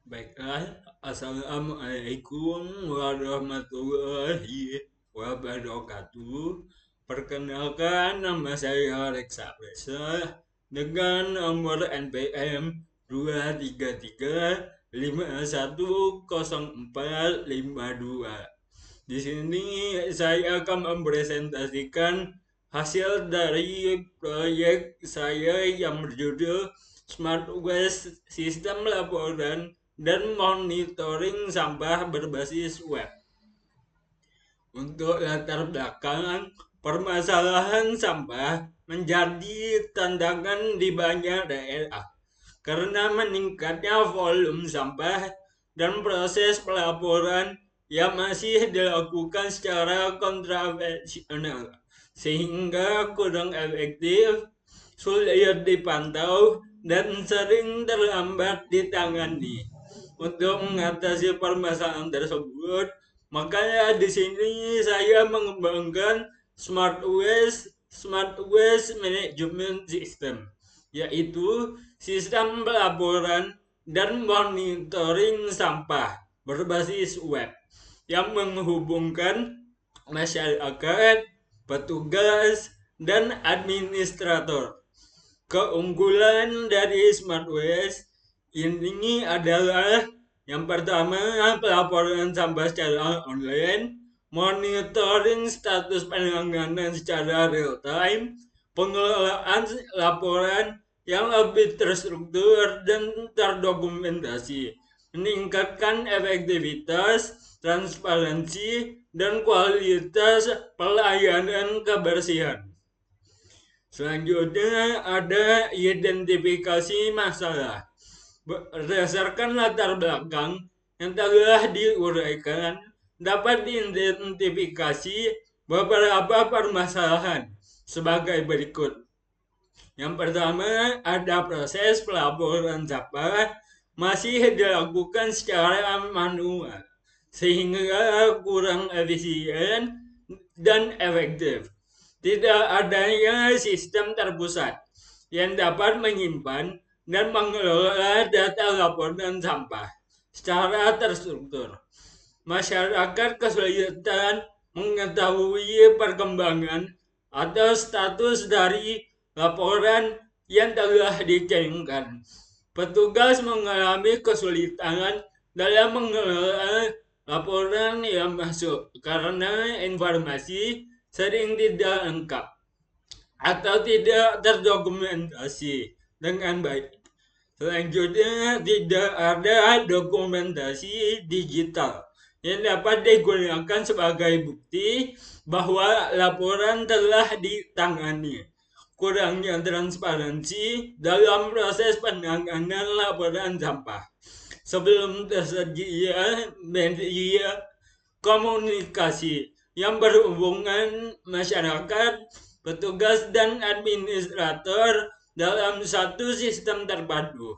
Baiklah, Assalamualaikum warahmatullahi wabarakatuh. Perkenalkan, nama saya Reksa Reza dengan nomor NPM 233 510452. Di sini saya akan mempresentasikan hasil dari proyek saya yang berjudul Smart Waste Sistem Laporan dan Monitoring Sampah Berbasis Web. Untuk latar belakang, permasalahan sampah menjadi tantangan di banyak daerah karena meningkatnya volume sampah dan proses pelaporan yang masih dilakukan secara konvensional sehingga kurang efektif, sulit dipantau, dan sering terlambat ditangani. Untuk mengatasi permasalahan tersebut, makanya di sini saya mengembangkan Smart Waste Management System, yaitu sistem pelaporan dan monitoring sampah berbasis web yang menghubungkan masyarakat, petugas, dan administrator. Keunggulan dari Smart Waste ini adalah yang pertama, pelaporan sampah secara online, monitoring status penanganan secara real time, pengelolaan laporan yang lebih terstruktur dan terdokumentasi, meningkatkan efektivitas, transparansi, dan kualitas pelayanan kebersihan. Selanjutnya ada identifikasi masalah. Berdasarkan latar belakang yang telah diuraikan, dapat diidentifikasi beberapa permasalahan sebagai berikut. Yang pertama, ada proses pelaporan sampah masih dilakukan secara manual, sehingga kurang efisien dan efektif. Tidak adanya sistem terpusat yang dapat menyimpan dan mengelola data laporan sampah secara terstruktur. Masyarakat kesulitan mengetahui perkembangan atau status dari laporan yang telah dikirimkan. Petugas mengalami kesulitan dalam mengelola laporan yang masuk karena informasi sering tidak lengkap atau tidak terdokumentasi dengan baik. Selanjutnya, tidak ada dokumentasi digital yang dapat digunakan sebagai bukti bahwa laporan telah ditangani. Kurangnya transparansi dalam proses penanganan laporan sampah. Sebelum tersedia media komunikasi yang berhubungan masyarakat, petugas, dan administrator dalam satu sistem terpadu.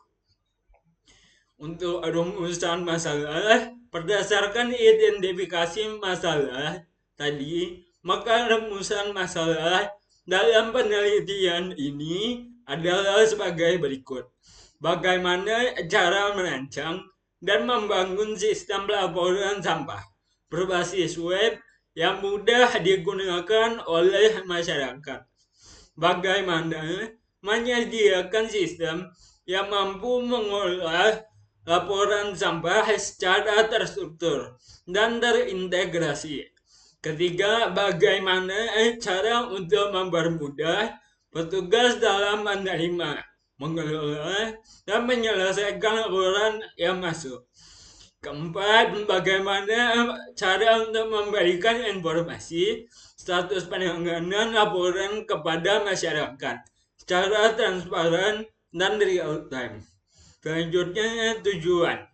Untuk rumusan masalah, berdasarkan identifikasi masalah tadi, maka rumusan masalah dalam penelitian ini adalah sebagai berikut. Bagaimana cara merancang dan membangun sistem pelaporan sampah berbasis web yang mudah digunakan oleh masyarakat. Bagaimana menyediakan sistem yang mampu mengolah laporan sampah secara terstruktur dan terintegrasi. Ketiga, bagaimana cara untuk mempermudah petugas dalam menerima, mengelola, dan menyelesaikan laporan yang masuk. Keempat, bagaimana cara untuk memberikan informasi status penanganan laporan kepada masyarakat secara transparan dan real time. Selanjutnya, tujuan.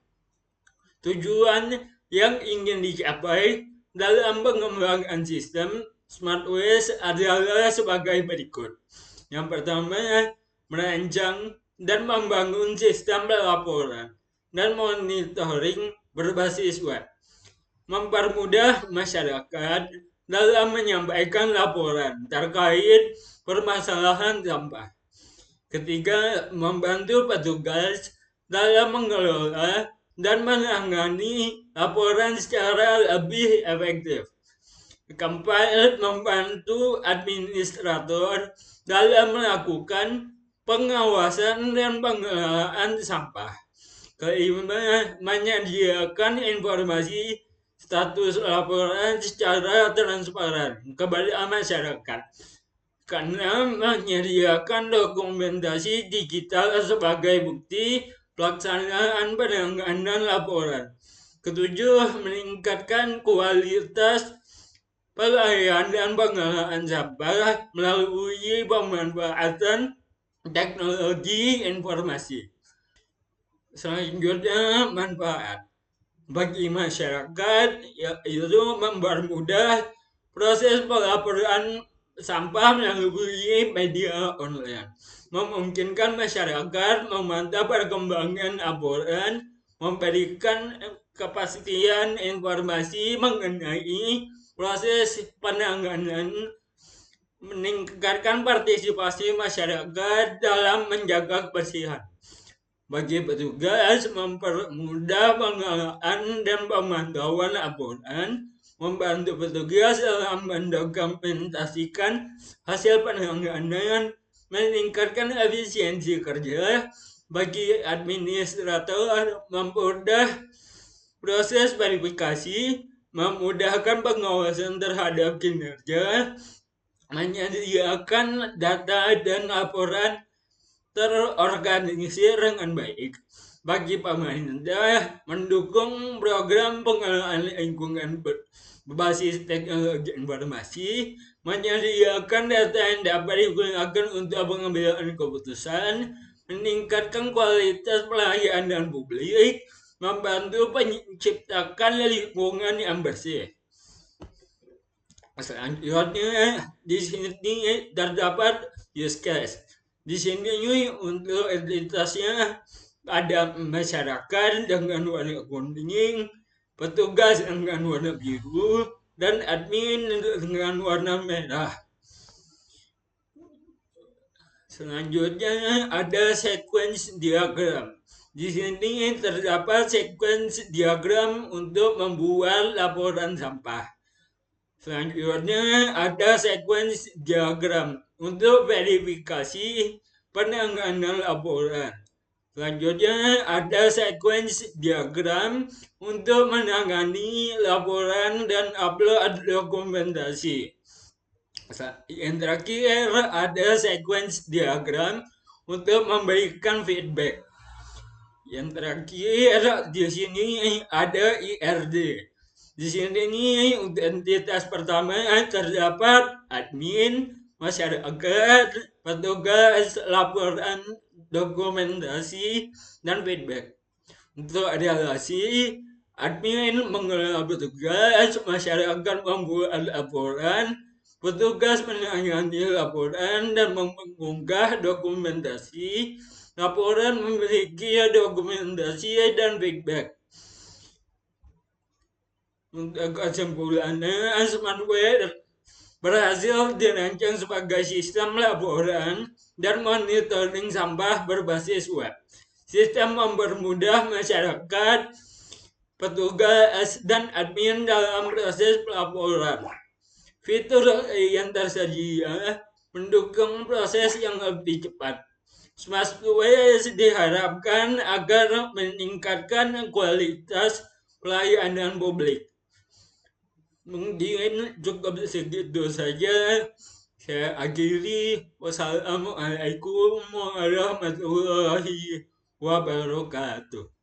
Tujuan yang ingin dicapai dalam pengembangan sistem Smart Waste adalah sebagai berikut. Yang pertama, merancang dan membangun sistem pelaporan dan monitoring berbasis web, mempermudah masyarakat dalam menyampaikan laporan terkait permasalahan sampah. Ketiga, membantu petugas dalam mengelola dan menangani laporan secara lebih efektif. Keempat, membantu administrator dalam melakukan pengawasan dan pengelolaan sampah. Kelima, menyediakan informasi status laporan secara transparan kepada masyarakat. Keenam, menyediakan dokumentasi digital sebagai bukti pelaksanaan penanganan laporan. Ketujuh, meningkatkan kualitas pelayanan dan pengelolaan sampah melalui pemanfaatan teknologi informasi. Selanjutnya, manfaat bagi masyarakat yaitu mempermudah proses pelaporan sampah melalui media online, memungkinkan masyarakat memantau perkembangan laporan, memberikan kepastian informasi mengenai proses penanganan, meningkatkan partisipasi masyarakat dalam menjaga kebersihan. Bagi petugas, mempermudah pengelolaan dan pemantauan laporan, membantu petugas dalam mendokumentasikan hasil penanganan, meningkatkan efisiensi kerja. Bagi administrator, mempermudah proses verifikasi, memudahkan pengawasan terhadap kinerja, menyediakan data dan laporan terorganisir dengan baik. Bagi pemerintah, mendukung program pengelolaan lingkungan berbasis teknologi informasi, menyediakan data yang dapat digunakan untuk pengambilan keputusan, meningkatkan kualitas pelayanan publik, membantu menciptakan lingkungan yang bersih. Selanjutnya, di sini terdapat use case. Di sini untuk identitasnya ada masyarakat dengan warna kuning, petugas dengan warna biru, dan admin dengan warna merah. Selanjutnya ada sequence diagram. Di sini terdapat sequence diagram untuk membuat laporan sampah. Selanjutnya ada sequence diagram untuk verifikasi penanganan laporan. Selanjutnya ada sequence diagram untuk menangani laporan dan upload dokumentasi. Yang terakhir ada sequence diagram untuk memberikan feedback. Yang terakhir di sini ada IRD. Di sini identitas pertama terdapat admin, masyarakat, petugas, laporan, dokumentasi, dan feedback. Untuk relasi, admin mengelola petugas, masyarakat membuat laporan, petugas menangani laporan dan mengunggah dokumentasi, laporan memiliki dokumentasi dan feedback. Untuk kesimpulannya, Smartware berhasil dirancang sebagai sistem laporan dan monitoring sampah berbasis web. Sistem mempermudah masyarakat, petugas, dan admin dalam proses pelaporan. Fitur yang tersedia mendukung proses yang lebih cepat. Smartware diharapkan agar meningkatkan kualitas pelayanan publik. Mungkin cukup segitu saja. Saya akhiri. Wassalamualaikum warahmatullahi wabarakatuh.